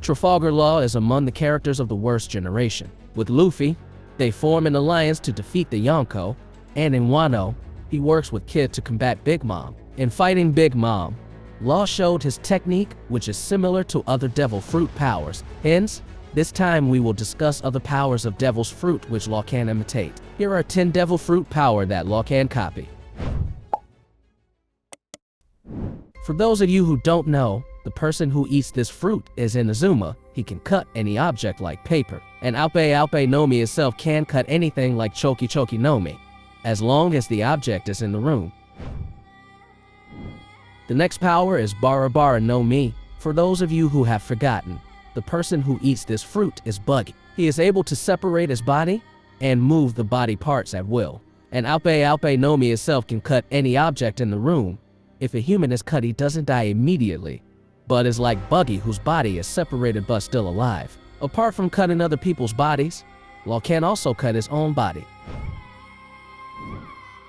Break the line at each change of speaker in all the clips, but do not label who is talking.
Trafalgar Law is among the characters of the worst generation. With Luffy, they form an alliance to defeat the Yonko, and in Wano, he works with Kid to combat Big Mom. In fighting Big Mom, Law showed his technique, which is similar to other Devil Fruit powers. Hence, this time we will discuss other powers of Devil's Fruit which Law can imitate. Here are 10 Devil Fruit power that Law can copy. For those of you who don't know, the person who eats this fruit is Inazuma. He can cut any object like paper, and 𝐻YPEKAGE itself can cut anything like 𝐋𝐢𝐜𝐞𝐽, as long as the object is in the room. The next power is 𝐻𝐻 no Mi. For those of you who have forgotten, the person who eats this fruit is Buggy. He is able to separate his body and move the body parts at will, and 𝐻YPEKAGE no Mi itself can cut any object in the room. If a human is cut, he doesn't die immediately, but is like Buggy, whose body is separated but still alive. Apart from cutting other people's bodies, Law can also cut his own body.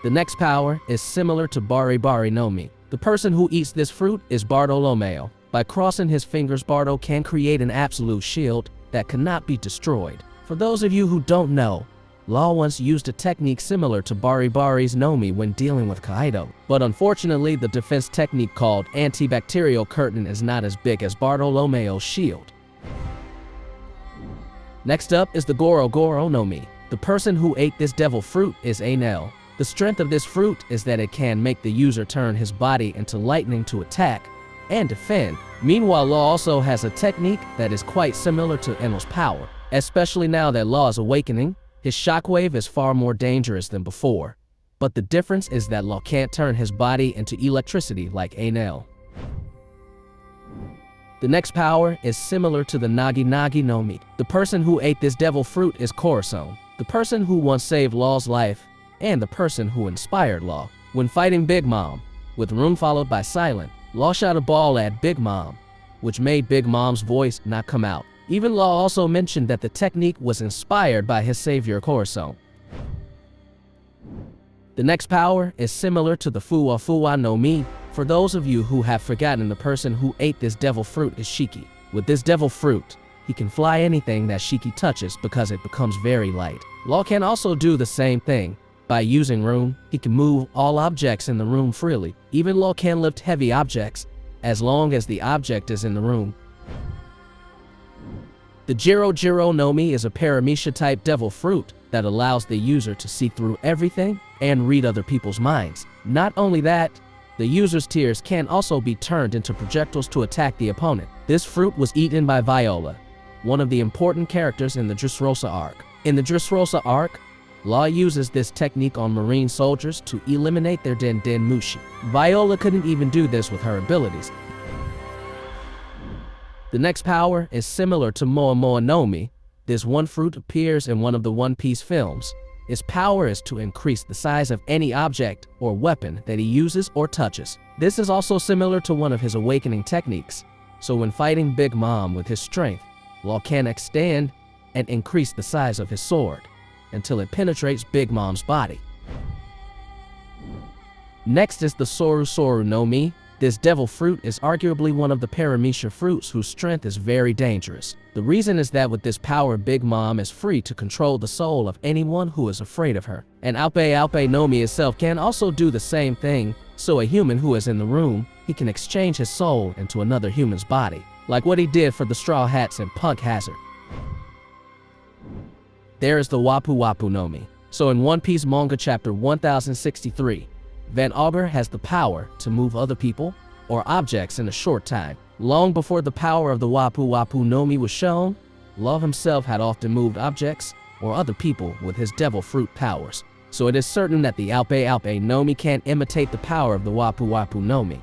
The next power is similar to 𝐻𝐻 no Mi. The person who eats this fruit is Bartolomeo. By crossing his fingers, Bardo can create an absolute shield that cannot be destroyed. For those of you who don't know, Law once used a technique similar to 𝐻𝐻 no Mi when dealing with Kaido, but unfortunately the defense technique called antibacterial curtain is not as big as Bartolomeo's shield. Next up is the 𝐻𝐻 no Mi. The person who ate this devil fruit is Enel. The strength of this fruit is that it can make the user turn his body into lightning to attack and defend. Meanwhile, Law also has a technique that is quite similar to Enel's power, especially now that Law is awakening. His shockwave is far more dangerous than before, but the difference is that Law can't turn his body into electricity like Enel. The next power is similar to the 𝐻𝐷𝐷𝐷 no Mi. The person who ate this devil fruit is Corazon, the person who once saved Law's life and the person who inspired Law. When fighting Big Mom, with Room followed by Silent, Law shot a ball at Big Mom, which made Big Mom's voice not come out. Even Law also mentioned that the technique was inspired by his savior Corazon. The next power is similar to the 𝐹u𝐹u𝐻 no Mi. For those of you who have forgotten, the person who ate this devil fruit is Shiki. With this devil fruit, he can fly anything that Shiki touches because it becomes very light. Law can also do the same thing. By using Room, he can move all objects in the room freely. Even Law can lift heavy objects as long as the object is in the room. The 𝐺𝐺 no Mi is a paramecia type devil fruit that allows the user to see through everything and read other people's minds. Not only that, the user's tears can also be turned into projectiles to attack the opponent. This fruit was eaten by Viola, one of the important characters in the Dressrosa arc. In the Dressrosa arc, Law uses this technique on marine soldiers to eliminate their Den Den Mushi. Viola couldn't even do this with her abilities. The next power is similar to 𝐻𝐻 no Mi. This one fruit appears in one of the One Piece films. Its power is to increase the size of any object or weapon that he uses or touches. This is also similar to one of his awakening techniques. So when fighting Big Mom with his strength, Law can extend and increase the size of his sword until it penetrates Big Mom's body. Next is the 𝐶oru no Mi. This devil fruit is arguably one of the paramecia fruits whose strength is very dangerous. The reason is that with this power, Big Mom is free to control the soul of anyone who is afraid of her. And 𝐻𝐻YPEKAGE no Mi itself can also do the same thing, so a human who is in the room, he can exchange his soul into another human's body, like what he did for the Straw Hats in Punk Hazard. There is the 𝐹u𝐹u no Mi. So in One Piece manga chapter 1063, Van Augur has the power to move other people or objects in a short time. Long before the power of the 𝐹u𝐹u no Mi was shown, Law himself had often moved objects or other people with his devil fruit powers. So it is certain that the 𝐻𝐻YPEKAGE no Mi can imitate the power of the 𝐹u𝐹u no Mi.